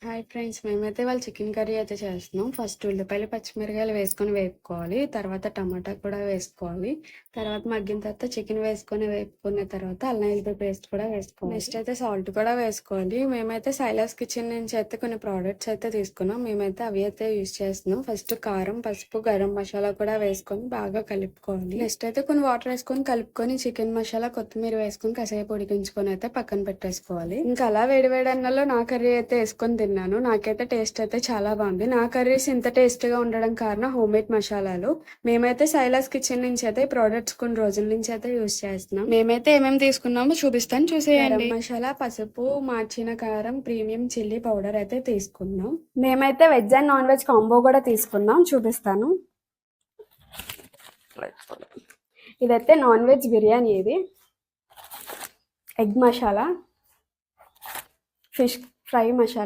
Hi friends, మేమైతే వాళ్ళు chicken curry అయితే చేస్తున్నాం. ఫస్ట్ ఉల్లిపాయలు, పచ్చిమిరకాయలు వేసుకొని వేపుకోవాలి. తర్వాత టమాటా కూడా వేసుకోవాలి. తర్వాత మగ్గిన తర్వాత చికెన్ వేసుకొని వేపుకున్న తర్వాత అల్లం వెల్లిపాయ పేస్ట్ కూడా వేసుకోవాలి. నెక్స్ట్ అయితే సాల్ట్ కూడా వేసుకోవాలి. మేమైతే సైలాస్ కిచెన్ నుంచి అయితే కొన్ని ప్రోడక్ట్స్ అయితే తీసుకున్నాం. మేమైతే అవి అయితే యూజ్ చేస్తున్నాం. ఫస్ట్ కారం, పసుపు, గరం మసాలా కూడా వేసుకొని బాగా కలుపుకోవాలి. నెక్స్ట్ అయితే కొన్ని వాటర్ వేసుకొని కలుపుకొని చికెన్ మసాలా, కొత్తిమీర వేసుకొని కాసేపు ఉడికించుకొని అయితే పక్కన పెట్టేసుకోవాలి. ఇంకా అలా వేడి వేడి అన్నంలో నా కర్రీ అయితే వేసుకొని తిన్నాను. నాకైతే టేస్ట్ అయితే చాలా బాగుంది. నా కర్రీస్ ఇంత టేస్ట్ గా ఉండడం కారణం హోమ్ మేడ్ మసాలాలు. మేమైతే సైలాస్ కిచెన్ నుంచి అయితే ప్రోడక్ట్స్ కొన్ని రోజుల నుంచి అయితే యూజ్ చేస్తున్నాం. మేమైతే ఏమేమి తీసుకున్నామో చూపిస్తాను, చూసేయండి. మసాలా, పసుపు, మార్చిన కారం, ప్రీమియం చిల్లీ పౌడర్ అయితే తీసుకున్నాం. మేమైతే veg and non veg combo కూడా తీసుకున్నాం, చూపిస్తాను. ఇదైతే నాన్ వెజ్ బిర్యానీ. ఇది egg masala, fish fry masala,